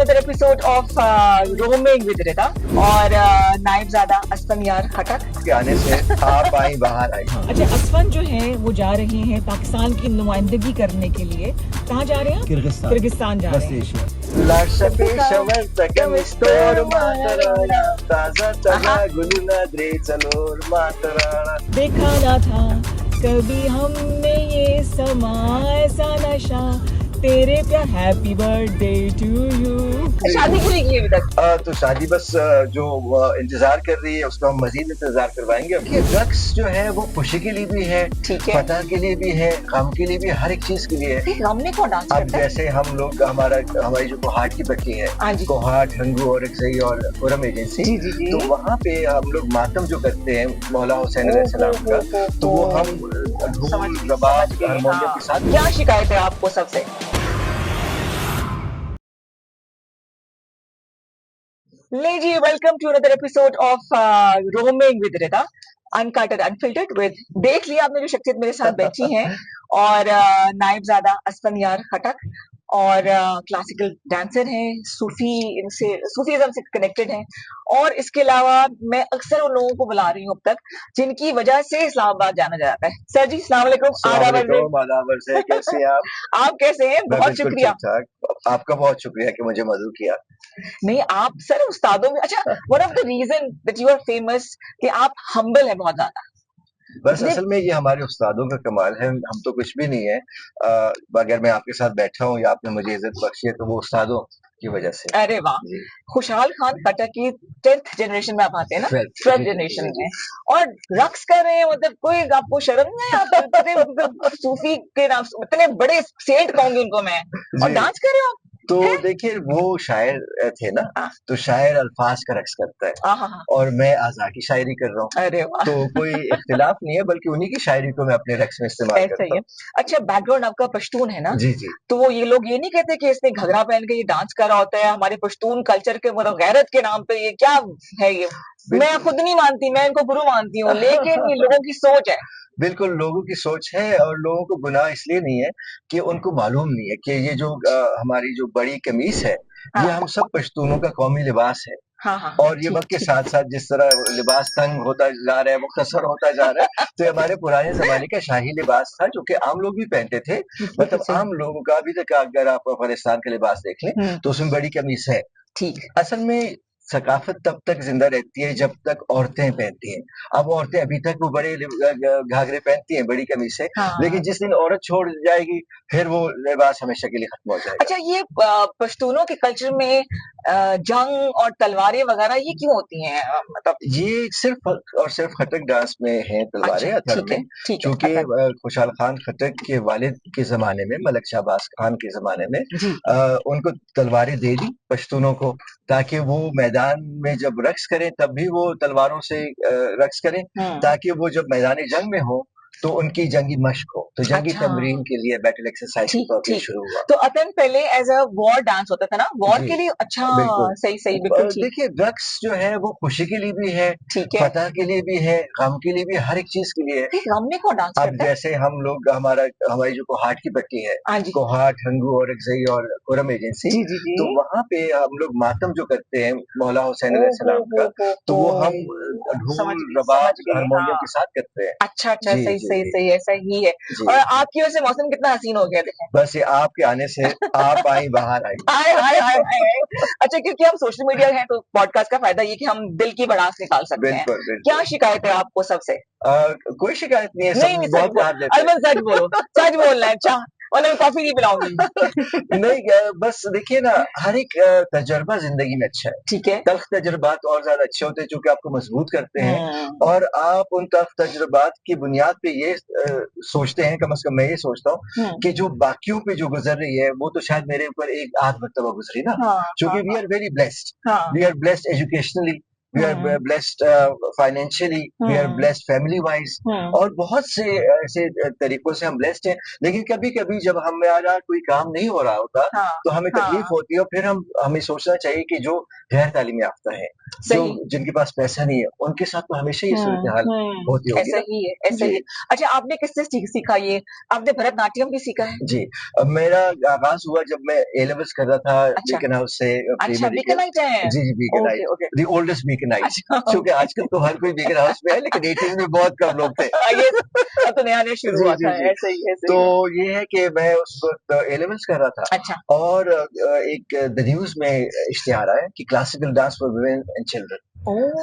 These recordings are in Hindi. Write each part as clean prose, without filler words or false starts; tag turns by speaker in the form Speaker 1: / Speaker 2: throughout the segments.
Speaker 1: another episode of Roaming with Rita और नाइबजादा असफन यार खटक
Speaker 2: के आने से आप आई बाहर आई।
Speaker 1: अच्छा, असफन जो है वो जा रहे हैं पाकिस्तान की नुमाइंदगी करने के लिए। कहाँ जा रहे हैं? किर्गिस्तान जा रहे हैं। देखा ना था कभी हमने ये समा ऐसा नशा तेरे प्यार। Happy birthday to you. शादी क्यों नहीं की अभी तक?
Speaker 2: तो शादी बस जो इंतजार कर रही है उसको हम मजीद इंतजार करवाएंगे। रक्स जो है वो खुशी के लिए भी है, फतह के लिए भी है, गम के लिए भी, हर एक चीज के लिए है।
Speaker 1: गम में कौन डांस करता है?
Speaker 2: अब जैसे हम लोग हमारी जो कोहाट की पट्टी है, कोहाट, हंगू और एकसई और खुरम एजेंसी, तो वहाँ पे हम लोग मातम जो करते हैं मौला हुसैन अलैहिस्सलाम का, तो वो हम ढोल रबाब हारमोनियम के साथ।
Speaker 1: क्या शिकायत है आपको सबसे? ले जी, welcome to another episode of roaming with Rita, uncut और अनफिल्टर्ड विद। देख लिया आपने जो शख्सियत मेरे साथ बैठी है, और नाइबजादा असफन यार खटक और क्लासिकल डांसर हैं, सूफीज़म से कनेक्टेड हैं। और इसके अलावा मैं अक्सर उन लोगों को बुला रही हूँ अब तक जिनकी वजह से इस्लामाबाद जाना जाता है। सर जी अस्सलाम वालेकुम।
Speaker 2: आदाब से कैसे हैं आप?
Speaker 1: आप कैसे हैं? बहुत शुक्रिया।
Speaker 2: आपका बहुत शुक्रिया कि मुझे मदद किया।
Speaker 1: नहीं, आप सर उस्तादों में, अच्छा, one of the reason that you are famous कि आप हम्बल है बहुत ज्यादा।
Speaker 2: बस असल में ये हमारे उस्तादों का कमाल है, हम तो कुछ भी नहीं है। अगर मैं आपके साथ बैठा हूँ या आपने मुझे इज्जत बख्शी है तो वो उस्तादों की वजह से।
Speaker 1: अरे वाह। खुशहाल खान खटक की 10th जनरेशन में आप आते हैं ना, 12th जनरेशन में, और रक्स कर रहे हैं। मतलब कोई आपको शर्म नहीं है? आप सूफी के नाम से इतने बड़े सेंट कहूंगी उनको मैं, और डांस कर रहे हो आप।
Speaker 2: तो देखिए वो शायर थे ना, तो शायर अल्फाज का रक्स करता है और मैं आज़ा की शायरी कर रहा हूँ।
Speaker 1: अरे वाह।
Speaker 2: तो कोई इख्तिलाफ नहीं है, बल्कि उन्हीं की शायरी को मैं अपने रक्स में इस्तेमाल करता हूँ।
Speaker 1: अच्छा, बैकग्राउंड आपका पश्तून है ना?
Speaker 2: जी जी।
Speaker 1: तो वो ये लोग ये नहीं कहते कि इसने घघरा पहन के ये डांस कर रहा होता है हमारे पश्तून कल्चर के, मतलब गैरत के नाम पे? ये क्या है ये? मैं खुद नहीं मानती, मैं इनको गुरु मानती हूँ, लेकिन ये लोगों की सोच है।
Speaker 2: बिल्कुल लोगों की सोच है, और लोगों को गुनाह इसलिए नहीं है कि उनको मालूम नहीं है कि ये जो हमारी जो बड़ी कमीज है, ये हम सब पश्तूनों का कौमी लिबास है। और ये वक्त के साथ साथ जिस तरह लिबास तंग होता जा रहा है, मुख्तसर होता जा रहा है, तो हमारे पुराने जमाने का शाही लिबास था जो कि आम लोग भी पहनते थे। मतलब आम लोगों का अभी तक अगर आप अफगानिस्तान का लिबास देख लें तो उसमें बड़ी कमीज है। ठीक, असल में सकाफत तब तक जिंदा रहती है जब तक औरतें पहनती हैं। अब औरतें अभी तक वो बड़े घाघरे पहनती हैं, बड़ी कमीज से, लेकिन जिस दिन औरत छोड़ जाएगी फिर वो लिबास हमेशा के लिए खत्म हो जाएगा।
Speaker 1: अच्छा, ये पश्तूनों के कल्चर में जंग और तलवारें वगैरह ये क्यों होती हैं? मतलब
Speaker 2: ये सिर्फ और सिर्फ खटक डांस में है तलवारें। अतर में क्योंकि खुशहाल खान खटक के वालिद के जमाने में, मलक शहबाज खान के जमाने में, उनको तलवारें दे दी पश्तूनों को, ताकि वो मैदान में जब रक्स करें तब भी वो तलवारों से रक्स करें, ताकि वो जब मैदान जंग में हो तो उनकी जंगी मश्क हो। तो जंगी तमरीन के लिए बैटल एक्सरसाइज के तौर पे शुरू हुआ।
Speaker 1: तो अतन पहले एज अ वॉर डांस होता था ना, वॉर के लिए। अच्छा, सही बिल्कुल।
Speaker 2: देखिए रक्स जो है वो खुशी के लिए भी है, फतह के लिए भी है, गम के लिए भी, हर एक चीज के लिए है।
Speaker 1: गम में कौन डांस करता है?
Speaker 2: अब जैसे हम लोग हमारी जो कोहाट की पट्टी है, कोहाट, हंगू और एकसई और खुरम एजेंसी, तो वहाँ पे हम लोग मातम जो करते हैं मौला हुसैन अलैहिस्सलाम का, तो वो हम ढोल रबाब हारमोनियम के साथ करते हैं।
Speaker 1: अच्छा, सही ऐसा ही है। और आपकी वजह से मौसम कितना हसीन हो गया देखें।
Speaker 2: बस ये आपके आने से आप आई बाहर आई।
Speaker 1: हाय। अच्छा, क्योंकि हम सोशल मीडिया हैं तो पॉडकास्ट का फायदा ये कि हम दिल की भड़ास निकाल सकते हैं।
Speaker 2: बिल्कुल।
Speaker 1: क्या शिकायत है आपको सबसे?
Speaker 2: कोई शिकायत नहीं है,
Speaker 1: नहीं, सच बोलो, सच बोलना है। अच्छा, और मैं कॉफी नहीं पिलाऊंगी।
Speaker 2: नहीं, बस देखिए ना, हर एक तजर्बा जिंदगी में अच्छा है। ठीक है, तल्ख तजर्बात और ज्यादा अच्छे होते हैं जो कि आपको मजबूत करते हैं, और आप उन तल्ख तजर्बात की बुनियाद पे ये सोचते हैं, कम से कम मैं ये सोचता हूँ कि जो बाकियों पे जो गुजर रही है वो तो शायद मेरे ऊपर एक आध मरतबा गुजरी ना, क्योंकि we are very blessed, we are blessed educationally, we are blessed financially, we are blessed family wise, और बहुत से ऐसे तरीकों से हम ब्लेस्ड हैं। लेकिन कभी कभी जब हमारा कोई काम नहीं हो रहा होता तो हमें तकलीफ होती है, और फिर हमें सोचना चाहिए कि जो गैर तालीम याफ्ता है, जो जिनके पास पैसा नहीं है, उनके साथ तो हमेशा ये सूरत हाल होती होगी।
Speaker 1: ऐसा ही है, ऐसा ही। अच्छा, आपने किससे सीखा ये? आपने भरतनाट्यम भी सीखा है?
Speaker 2: जी, मेरा आगाज हुआ जब मैं ए लेवल्स कर रहा था बीकन हाउस से।
Speaker 1: अच्छा, बीकनाइट है?
Speaker 2: जी जी, बीकनाइट, द ओल्डेस्ट बीकनाइट। क्योंकि आजकल तो हर कोई बीकन हाउस में है, लेकिन 80s में बहुत कम लोग थे।
Speaker 1: अब तो नया शुरू हुआ था। ऐसे ही
Speaker 2: तो ये है कि मैं उस वक्त ए लेवल्स कर रहा था।
Speaker 1: अच्छा।
Speaker 2: और एक द न्यूज में इश्तिहार आया कि classical dance for women and children.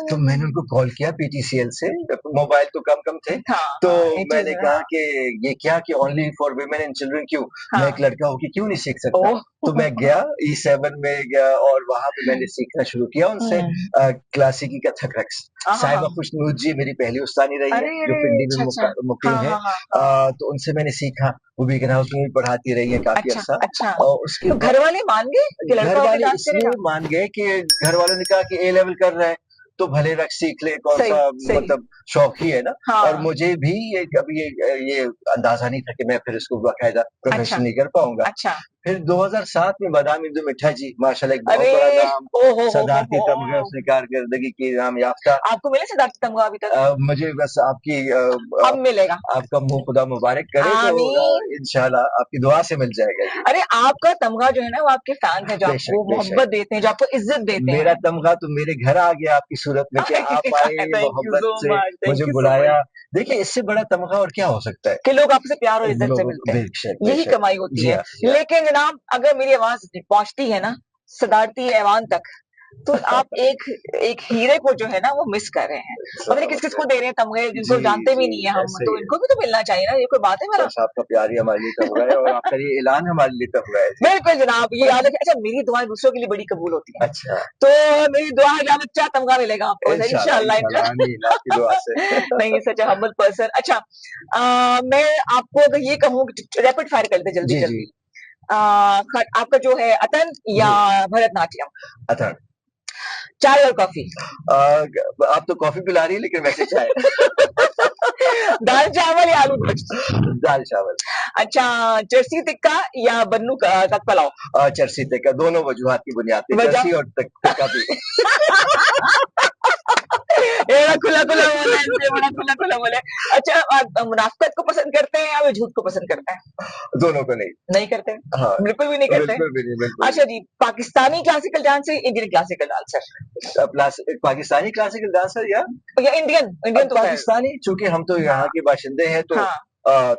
Speaker 2: तो मैंने उनको कॉल किया पीटीसीएल से, मोबाइल तो कम थे। तो मैंने कहा कि ये क्या कि only for women and children क्यों? मैं एक लड़का होके क्यों नहीं सीख सकता? तो मैं गया E7 में गया, और वहां पे मैंने सीखना शुरू किया उनसे क्लासिकी कथक रक्स। साहिबा खुशनूर जी मेरी पहली उस्तानी रही है, जो पिंडी में मुकीम है। तो उनसे मैंने सीखा, वो बीकन हाउस में भी पढ़ाती रही है काफी अर्सा। और उसके
Speaker 1: घर वाले मान गए?
Speaker 2: घर वाले इसलिए मान गए कि घर वालों ने कहा कि ए लेवल कर रहा है तो भले रक्स सीख ले, कौन सा मतलब शौक ही है ना। और मुझे भी ये कभी ये अंदाजा नहीं था कि मैं फिर इसको बाकायदा प्रोफेशन नहीं कर पाऊंगा।
Speaker 1: अच्छा।
Speaker 2: फिर 2007 में बादाम इंदु मिठा जी, माशाल्लाह एक बहुत बड़ा नाम, सदारती तमगा, उसने कारकर्दगी की नाम याफ्ता।
Speaker 1: आपको मिले सदारती तमगा अभी तक?
Speaker 2: मुझे बस आपकी
Speaker 1: अब मिलेगा।
Speaker 2: आपका मुंह खुदा मुबारक करे, तो इंशाल्लाह आपकी दुआ से मिल जाएगा।
Speaker 1: अरे आपका तमगा जो है ना, वो आपके फैंस हैं, जो आपको मोहब्बत देते हैं, जो आपको इज्जत देते हैं।
Speaker 2: मेरा तमगा तो मेरे घर आ गया आपकी सूरत में, कि आप आए मोहब्बत से मुझे बुलाया। देखिए, इससे बड़ा तमगा और क्या हो सकता है
Speaker 1: कि लोग आपसे प्यार और इज्जत से मिलते हैं। यही कमाई होती है। लेकिन जनाब, अगर मेरी आवाज पहुंचती है ना सदारती ऐवान तक, तो आप एक हीरे को जो है ना वो मिस कर रहे हैं। पता नहीं किस किस को दे रहे हैं तमगे, जिनको जानते भी नहीं है हम, तो इनको भी तो मिलना चाहिए ना। ये कोई बात है? मेरा
Speaker 2: आपका प्यार ही हमारे लिए तमगा है, और आपका ये ऐलान हमारे लिए तमगा है।
Speaker 1: बिल्कुल जनाब, ये याद रखें। अच्छा, मेरी दुआएं दूसरों के लिए बड़ी कबूल होती है।
Speaker 2: अच्छा,
Speaker 1: तो मेरी दुआ है कि अच्छा तमगा मिलेगा आपको इंशाल्लाह। नहीं, सच ए हम्बल पर्सन। अच्छा, मैं आपको अगर ये कहूँ, रैपिड फायर कर दे जल्दी जल्दी। आपका जो है अतन या भरतनाट्यम?
Speaker 2: अतन।
Speaker 1: चाय और कॉफी?
Speaker 2: आप तो कॉफी पिला रही है, लेकिन वैसे चाय।
Speaker 1: दाल चावल या आलू गोश्त?
Speaker 2: दाल चावल।
Speaker 1: अच्छा, चरसी टिक्का या बन्नू का पुलाव?
Speaker 2: चरसी टिक्का, दोनों वजूहात की बुनियाद पे, चरसी और टिक्का भी।
Speaker 1: बड़ा खुला बोला। अच्छा, मुनाफिकत को पसंद करते हैं या झूठ को पसंद करते हैं?
Speaker 2: दोनों को नहीं
Speaker 1: करते।
Speaker 2: हाँ,
Speaker 1: बिल्कुल भी नहीं करते।
Speaker 2: बिल्कुल भी नहीं, बिल्कुल।
Speaker 1: अच्छा जी, Pakistani classical dancer, Indian classical dancer?
Speaker 2: Pakistani classical dancer या
Speaker 1: इंडियन तो
Speaker 2: पाकिस्तानी, चूंकि हम तो यहाँ के बाशिंदे हैं, तो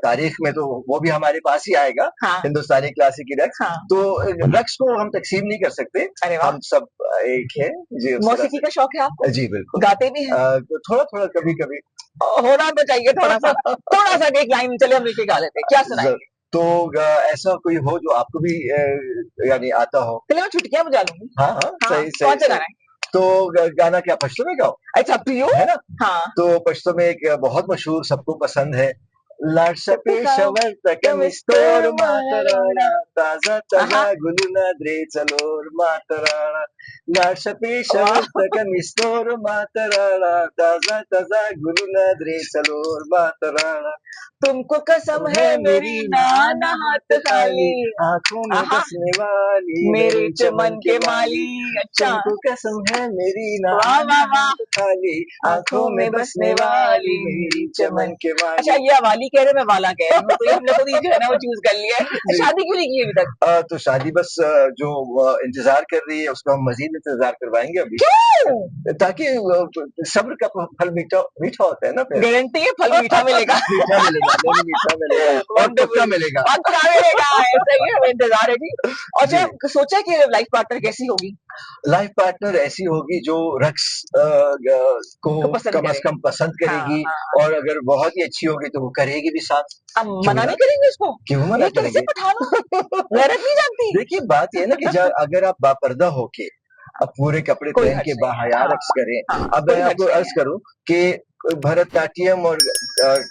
Speaker 2: तारीख में तो वो भी हमारे पास ही आएगा। हिंदुस्तानी क्लासिकी रक्स। तो रक्स को हम तकसीम नहीं कर सकते, हम सब एक है जी।
Speaker 1: मौसीकी का शौक है आपको?
Speaker 2: जी बिल्कुल।
Speaker 1: गाते भी हैं?
Speaker 2: थोड़ा थोड़ा कभी कभी
Speaker 1: होना तो चाहिए थोड़ा सा एक लाइन चले हम नीचे गा लेते हैं, क्या सुनाएंगे?
Speaker 2: तो ऐसा कोई हो जो आपको भी यानी आता हो?
Speaker 1: चलिए मैं छुटकियां बुझा लूंगी।
Speaker 2: हाँ, सही
Speaker 1: कौन सा गाना है?
Speaker 2: तो गाना क्या पश्तो में गाओ?
Speaker 1: अच्छा, प्रियो
Speaker 2: है ना।
Speaker 1: हाँ,
Speaker 2: तो पश्तो में एक बहुत मशहूर, सबको पसंद है, लाडसा पेशवर तकम स्टोर मातराणा, ताजा ताजा गुलुना द्रे चलोर मातराणा, लाडसा पेशवर तकम स्टोर मातराणा, ताजा ताजा गुलुना द्रे चलोर मातराणा।
Speaker 1: तुमको कसम है मेरी नाना हाथ खाली,
Speaker 2: आंखों में बसने वाली
Speaker 1: मेरे चमन के माली। अच्छा,
Speaker 2: तुमको कसम है मेरी नाना हाथ खाली, आंखों में बसने वाली मेरी चमन के माली।
Speaker 1: अच्छा, ये वाली कह रहे, मैं वाला कह रही हूँ, तो हमने खुद ही जो है ना वो चूज कर लिया है। शादी क्यों नहीं की अभी तक?
Speaker 2: तो शादी बस जो इंतजार कर रही है उसका हम मजीद इंतजार करवाएंगे अभी, ताकि सब्र का फल मीठा होता है ना।
Speaker 1: गारंटी है फल मीठा मिलेगा।
Speaker 2: मीठा मिलेगा और पक्का मिलेगा।
Speaker 1: ऐसा ही है, इंतजार है जी। अच्छा, सोचा कि लाइफ पार्टनर कैसी होगी?
Speaker 2: लाइफ पार्टनर ऐसी होगी जो रक्स को कम से कम पसंद करेगी। और अगर बहुत ही अच्छी होगी तो वो करेगी भी साथ।
Speaker 1: मना नहीं करेंगे उसको?
Speaker 2: क्यों मना करेंगे?
Speaker 1: गैरत नहीं जानती।
Speaker 2: देखिए, बात ये है ना कि अगर आप बापर्दा होके अब पूरे कपड़े पहन के बाहया रक्स करें। अब मैं आपको अर्ज करूं कि भरतनाट्यम और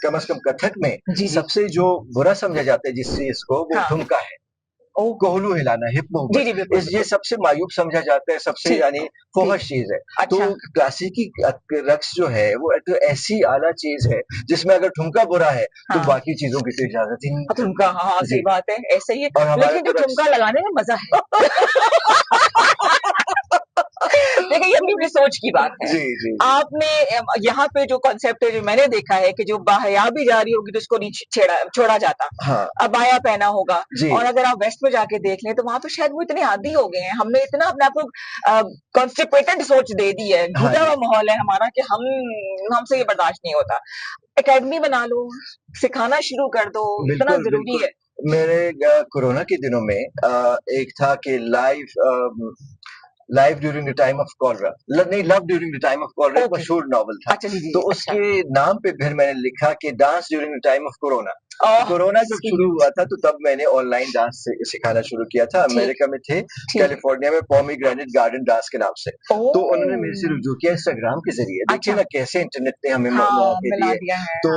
Speaker 2: कम से कम कथक में सबसे जो बुरा समझा जाता है जिस चीज को, वो ठुमका है। कोहलू हिलाना, हिप मूवमेंट, ये सबसे मायूब समझा जाता है, सबसे यानी फोहश चीज है। तो क्लासिकी रक्स जो है वो तो ऐसी आला चीज है जिसमें अगर ठुमका बुरा है तो बाकी चीजों की तो इजाजत ही नहीं।
Speaker 1: ठुमका, हाँ सही बात है, ऐसे ही है, लेकिन जो ठुमका लगाने में मजा है देखिए, ये अपनी सोच की बात है। जी। आपने यहाँ पे जो कॉन्सेप्ट है, जो मैंने देखा है कि जो बाहया भी जा रही होगी तो उसको नहीं छोड़ा जाता। हाँ। अबाया पहना होगा, और अगर आप वेस्ट में जाके देख लें तो वहां पे शायद वो इतने आदी हो गए हैं, हमने इतना अपने आप को कॉन्स्टिपेटेड सोच दे दी है, घुटा हुआ माहौल है हमारा कि हमसे ये बर्दाश्त नहीं होता। एकेडमी बना लो, सिखाना शुरू कर दो, इतना जरूरी है।
Speaker 2: मेरे कोरोना के दिनों में एक था कि life during the time of cholera, नहीं, love during the time of cholera, एक मशहूर नॉवल था। तो उसके नाम पे फिर मैंने लिखा कि dance during the time of corona. Corona जब शुरू हुआ था तो तब मैंने ऑनलाइन डांस सिखाना शुरू किया था। अमेरिका में थे, कैलिफोर्निया में, पोमीग्रेनेट गार्डन डांस के नाम से। तो उन्होंने मेरे से रुजू किया इंस्टाग्राम के जरिए। देखिए ना कैसे इंटरनेट ने हमें मौके दिए। तो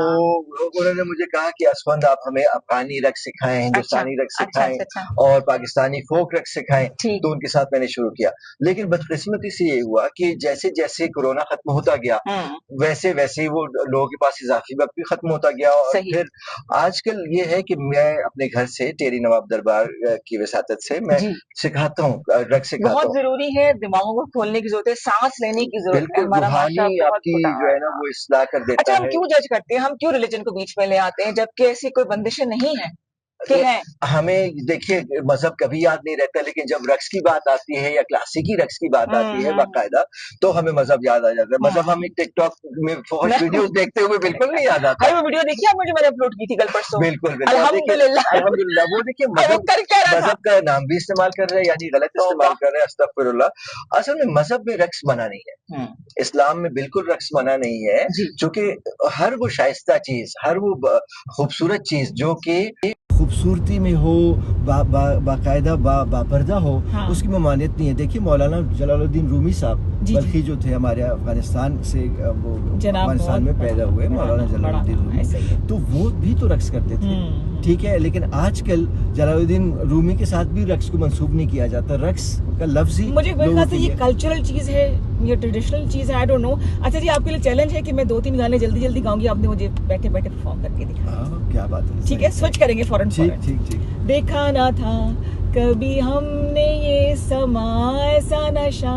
Speaker 2: उन्होंने मुझे कहा कि असफंद आप हमें अफगानी रक्स सिखाएं, हिंदुस्तानी रक्स सिखाएं और पाकिस्तानी फोक रक्स सिखाएं। तो उनके साथ मैंने शुरू किया, लेकिन बदकिस्मती से ये हुआ कि जैसे जैसे कोरोना खत्म होता गया वैसे वैसे वो लोगों के पास इजाफी वक्त भी खत्म होता गया। और फिर आजकल ये है कि मैं अपने घर से टेरी नवाब दरबार की वसातत से मैं सिखाता हूँ, रक्स सिखाता हूँ।
Speaker 1: बहुत जरूरी है, दिमागों को खोलने की जरूरत है, सांस लेने की जरूरत है।
Speaker 2: हमारा आपकी जो है ना वो इस्लाह कर देता है।
Speaker 1: अच्छा, हम क्यों जज करते हैं, हम क्यों रिलीजन को बीच में ले आते हैं जबकि ऐसी कोई बंदिशें नहीं है?
Speaker 2: हमें देखिए मजहब कभी याद नहीं रहता, लेकिन जब रक्स की बात आती है या क्लासिकी रक्स की बात आती है बाकायदा, तो हमें मजहब याद आ जाता है। मजहब हमें टिकटॉक में फौज वीडियोस देखते हुए बिल्कुल नहीं याद आता।
Speaker 1: वो वीडियो देखिए आपने जो मैंने अपलोड की थी कल परसों?
Speaker 2: बिल्कुल अल्हम्दुलिल्लाह। वो देखिए मजहब का नाम भी इस्तेमाल कर रहे हैं, यानी गलत इस्तेमाल कर रहे हैं, अस्तगफिरुल्लाह। असल में मजहब में रक्स मना नहीं है, इस्लाम में बिल्कुल रक्स मना नहीं है, क्योंकि हर वो शाइस्ता चीज, हर वो खूबसूरत चीज जो कि खूबसूरती में हो, बाकायदा बापर्दा हो, उसकी ममानियत नहीं है। देखिए मौलाना जलालुद्दीन रूमी साहब बल्कि जो थे हमारे अफगानिस्तान से, वो अफगानिस्तान में पैदा हुए मौलाना जलालुद्दीन रूमी, तो वो भी तो रक्स करते थे, ठीक है, लेकिन आजकल जलालुद्दीन रूमी के साथ भी रक्स को मंसूब नहीं किया जाता। रक्स का लफ्ज ही
Speaker 1: मुझे ये कल्चरल चीज है, ये ट्रेडिशनल चीज है, आई डोंट नो। अच्छा जी, आपके लिए चैलेंज है कि मैं 2-3 गाने जल्दी जल्दी गाऊंगी, आपने मुझे बैठे बैठे परफॉर्म करके दिखाया।
Speaker 2: क्या बात है,
Speaker 1: ठीक है, स्विच करेंगे फौरन।
Speaker 2: ठीक।
Speaker 1: देखा ना था कभी हमने ये समा ऐसा नशा,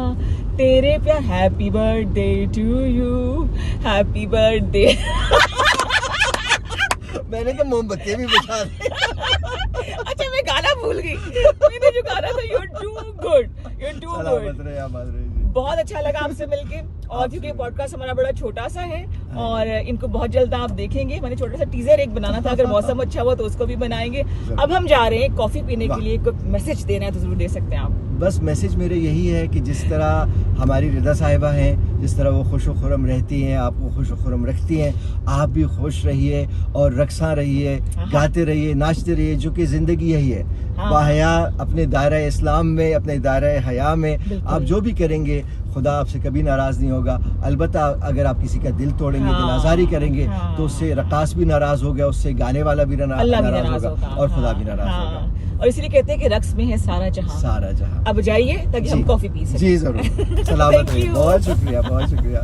Speaker 1: तेरे प्यार, happy birthday to you, happy birthday.
Speaker 2: मैंने तो मोमबत्ती भी बुझा दी।
Speaker 1: अच्छा, मैं गाना भूल गई, मैंने जो गाना था, you're too good। बहुत अच्छा लगा आपसे मिलके, और क्योंकि पॉडकास्ट हमारा बड़ा छोटा सा है और इनको बहुत जल्द आप देखेंगे। मैंने छोटा सा टीजर एक बनाना था, अगर मौसम अच्छा हुआ तो उसको भी बनाएंगे। अब हम जा रहे हैं कॉफी पीने के लिए, कोई मैसेज देना है तो जरूर दे सकते हैं आप।
Speaker 2: बस मैसेज मेरे यही है कि जिस तरह हमारी रिदा साहिबा हैं, जिस तरह वो खुश खुरम रहती हैं, आपको खुश खुरम रखती हैं, आप भी खुश रहिए और रक्सा रहिए, गाते रहिए, नाचते रहिए, जो कि जिंदगी यही है। बाहया अपने दायरा इस्लाम में, अपने दायरा हया में आप जो भी करेंगे, खुदा आपसे कभी नाराज नहीं होगा। अलबत्ता अगर आप किसी का दिल तोड़ेंगे, दिल आजारी करेंगे, तो उससे रकास भी नाराज हो गया, उससे गाने वाला भी नाराज होगा और खुदा भी नाराज होगा।
Speaker 1: और इसलिए कहते हैं कि रक्स में है सारा जहां। अब जाइए ताकि हम कॉफी पी सकें।
Speaker 2: जी जरूर। सलामत रहिए। बहुत शुक्रिया।